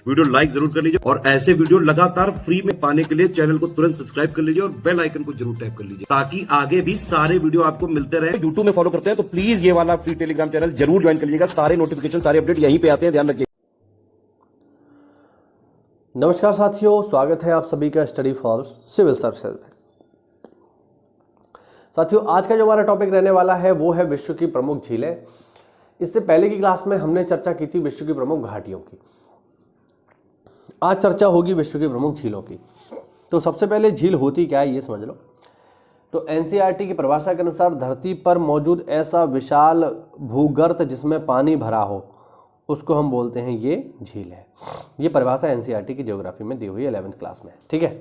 Video like जरूर कर लीजिए और ऐसे वीडियो लगातार फ्री में पाने के लिए चैनल को तुरंत सब्सक्राइब कर लीजिए और बेल आइकन को जरूर टैप कर लीजिए ताकि आगे भी सारे वीडियो आपको मिलते रहे। यूट्यूब में फॉलो करते हैं तो प्लीज ये वाला फ्री टेलीग्राम चैनल जरूर ज्वाइन कर लीजिएगा। सारे नोटिफिकेशन सारे अपडेट यहीं पे आते हैं, ध्यान रखिए। नमस्कार साथियों, स्वागत है आप सभी का स्टडी फॉर सिविल सर्विसेज में। साथियों, आज का जो हमारा टॉपिक रहने वाला है वो है विश्व की प्रमुख झीलें। इससे पहले की क्लास में हमने चर्चा की थी विश्व की प्रमुख घाटियों की। आज चर्चा होगी विश्व की प्रमुख झीलों की। तो सबसे पहले झील होती क्या है ये समझ लो। तो एनसीईआरटी की परिभाषा के अनुसार धरती पर मौजूद ऐसा विशाल भूगर्त जिसमें पानी भरा हो उसको हम बोलते हैं ये झील है। ये परिभाषा एनसीईआरटी की ज्योग्राफी में दी हुई है 11th क्लास में, ठीक है।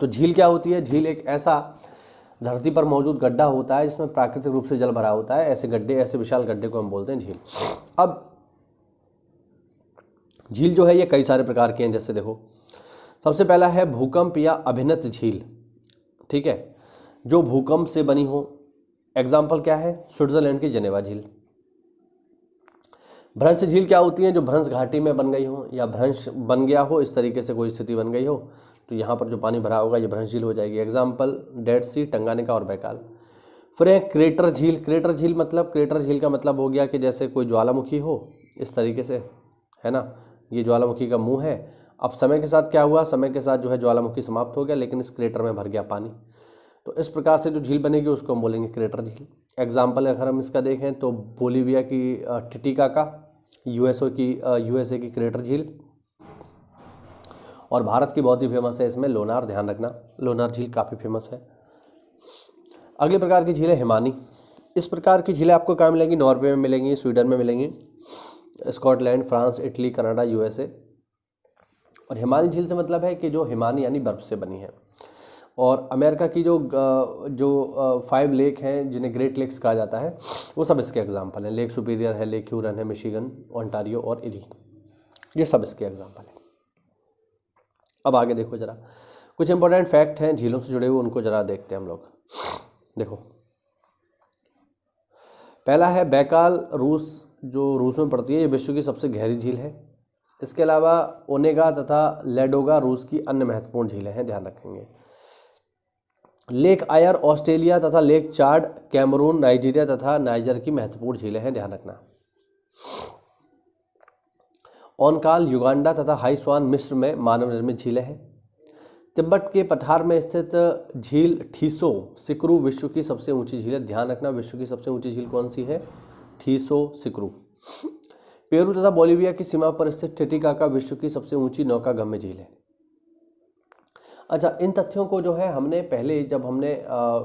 तो झील क्या होती है? झील एक ऐसा धरती पर मौजूद गड्ढा होता है जिसमें प्राकृतिक रूप से जल भरा होता है। ऐसे गड्ढे, ऐसे विशाल गड्ढे को हम बोलते हैं झील। अब झील जो है ये कई सारे प्रकार के हैं। जैसे देखो, सबसे पहला है भूकंप या अभिनत झील, ठीक है, जो भूकंप से बनी हो। एग्जाम्पल क्या है? स्विट्जरलैंड की जेनेवा झील। भ्रंश झील क्या होती है? जो भ्रंश घाटी में बन गई हो या भ्रंश बन गया हो, इस तरीके से कोई स्थिति बन गई हो तो यहाँ पर जो पानी भरा होगा ये भ्रंश झील हो जाएगी। एग्जाम्पल डेड सी, टंगानिका और बैकाल। फिर है क्रेटर झील। क्रेटर झील का मतलब हो गया कि जैसे कोई ज्वालामुखी हो, इस तरीके से, है ना। ये ज्वालामुखी का मुंह है। अब समय के साथ क्या हुआ? समय के साथ जो है ज्वालामुखी समाप्त हो गया, लेकिन इस क्रेटर में भर गया पानी। तो इस प्रकार से जो झील बनेगी उसको हम बोलेंगे क्रेटर झील। एग्जाम्पल अगर हम इसका देखें तो बोलीविया की टिटिकाका, यूएसए की क्रेटर झील, और भारत की बहुत ही फेमस है इसमें लोनार। ध्यान रखना, लोनार झील काफ़ी फेमस है। अगले प्रकार की झील है हिमानी। इस प्रकार की झीलें आपको कहाँ मिलेंगी? नॉर्वे में मिलेंगी, स्वीडन में मिलेंगी, Scotland, France, Italy, Canada, USA. और हिमानी झील से मतलब है कि जो हिमानी यानी बर्फ से बनी है। और अमेरिका की जो 5 लेक हैं जिन्हें ग्रेट लेक्स कहा जाता है, वो सब इसके एग्जाम्पल हैं। लेक सुपीरियर है, लेक ह्यूरन है, मिशिगन, ओंटारियो और इरी, ये सब इसके एग्जाम्पल हैं। अब आगे देखो जरा, कुछ इंपॉर्टेंट फैक्ट हैं झीलों से जुड़े हुए, उनको जरा देखते हैं हम लोग। देखो, पहला है बैकाल, रूस, जो रूस में पड़ती है, ये विश्व की सबसे गहरी झील है। इसके अलावा ओनेगा तथा लेडोगा रूस की अन्य महत्वपूर्ण झीलें हैं, ध्यान रखेंगे। लेक आयर ऑस्ट्रेलिया तथा लेक चाड कैमरून, नाइजीरिया तथा नाइजर की महत्वपूर्ण झीलें हैं, ध्यान रखना। ओनकाल युगांडा तथा हाई स्वान मिस्र में मानव निर्मित झीलें हैं। तिब्बत के पठार में स्थित झील ठीसो सिकरू विश्व की सबसे ऊंची झील है। ध्यान रखना, विश्व की सबसे ऊंची झील कौन सी है? ठीसो सिकरू। पेरू तथा बोलीविया की सीमा पर स्थित टिटिकाका विश्व की सबसे ऊंची नौकागम्य झील है। अच्छा, इन तथ्यों को जो है हमने पहले जब हमने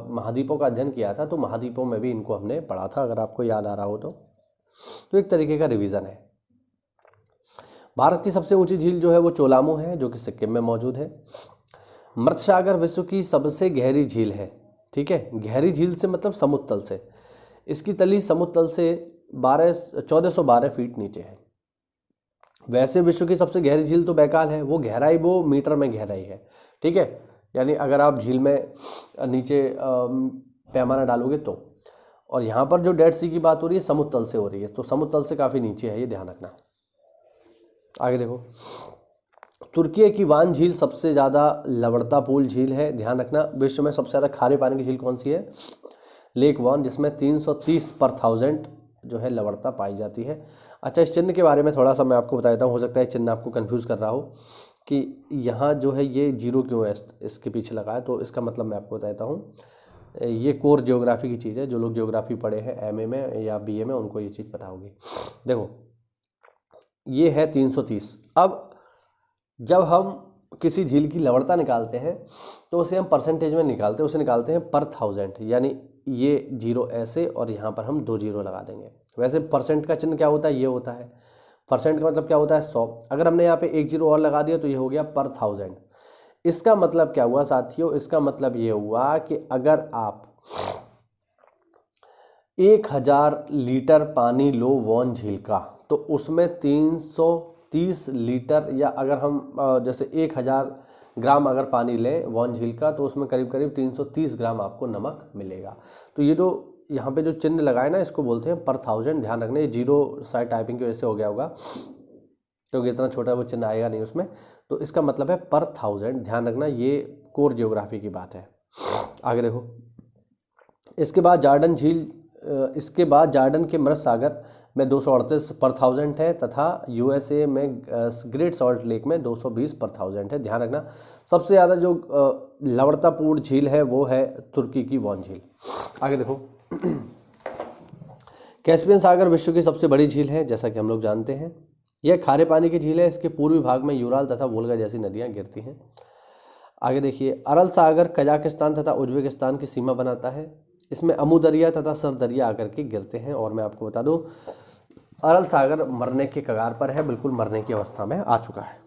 महाद्वीपों का अध्ययन किया था तो महाद्वीपों में भी इनको हमने पढ़ा था, अगर आपको याद आ रहा हो तो एक तरीके का रिवीजन है। भारत की सबसे ऊंची झील जो है वो चोलामू है, जो कि सिक्किम में मौजूद है। मृतसागर विश्व की सबसे गहरी झील है, ठीक है। गहरी झील से मतलब समुद्र तल से। इसकी तली समुद्र तल से 1412 फीट नीचे है। वैसे विश्व की सबसे गहरी झील तो बैकाल है, वो गहराई वो मीटर में गहराई है, ठीक है। यानी अगर आप झील में नीचे पैमाना डालोगे तो, और यहाँ पर जो डेड सी की बात हो रही है समुद्र तल से हो रही है, तो समुद्र तल से काफ़ी नीचे है, ये ध्यान रखना। आगे देखो, तुर्की की वान झील सबसे ज़्यादा लवणता पूर्ण झील है, ध्यान रखना। विश्व में सबसे ज़्यादा खारे पानी की झील कौन सी है? लेक वान, जिसमें 330 पर 1000 जो है लवणता पाई जाती है। अच्छा, इस चिन्ह के बारे में थोड़ा सा मैं आपको बता देता हूँ, हो सकता है चिन्ह आपको कंफ्यूज कर रहा हो कि यहाँ जो है ये 0 क्यों है इसके पीछे लगा है। तो इसका मतलब मैं आपको बता देता हूँ, ये कोर ज्योग्राफी की चीज़ है। जो लोग ज्योग्राफी पढ़े हैं एमए में या बीए में, उनको ये चीज़ पता होगी। देखो, ये है 330। अब जब हम किसी झील की लवणता निकालते हैं तो उसे हम परसेंटेज में निकालते हैं, उसे निकालते हैं पर 1000, यानी ये 0 ऐसे और यहाँ पर हम 2 0 लगा देंगे। वैसे परसेंट का चिन्ह क्या होता है? ये होता है। परसेंट का मतलब क्या होता है? 100। अगर हमने यहाँ पे 1 0 और लगा दिया तो ये हो गया पर 1000। इसका मतलब क्या हुआ साथियों? इसका मतलब ये हुआ कि अगर आप 1000 लीटर पानी लो वॉन झील का, तो उसमें 330 लीटर, या अगर हम जैसे 1000 ग्राम अगर पानी लें वॉन झील का, तो उसमें करीब करीब 330 ग्राम आपको नमक मिलेगा। तो ये जो यहाँ पे जो चिन्ह लगाए ना, इसको बोलते हैं पर 1000। ध्यान रखना, ये 0 साइड टाइपिंग की वजह से हो गया होगा। क्योंकि इतना छोटा वो चिन्ह आएगा नहीं उसमें। तो इसका मतलब है पर 1000, ध्यान रखना ये कोर जियोग्राफी की बात है। आगे देखो, इसके बाद जॉर्डन झील, इसके बाद जॉर्डन के मृत सागर में 238 पर 1000 है तथा यूएसए में ग्रेट सॉल्ट लेक में 220 पर 1000 है। ध्यान रखना सबसे ज़्यादा जो लवणतापूर्ण झील है वो है तुर्की की वॉन झील। आगे देखो, कैस्पियन सागर विश्व की सबसे बड़ी झील है, जैसा कि हम लोग जानते हैं। यह खारे पानी की झील है। इसके पूर्वी भाग में यूराल तथा वोल्गा जैसी नदियाँ गिरती हैं। आगे देखिए, अरल सागर कजाकिस्तान तथा उज्बेकिस्तान की सीमा बनाता है। इसमें अमू दरिया तथा सर दरिया आकर के गिरते हैं। और मैं आपको बता दूं, अरल सागर मरने के कगार पर है, बिल्कुल मरने की अवस्था में आ चुका है।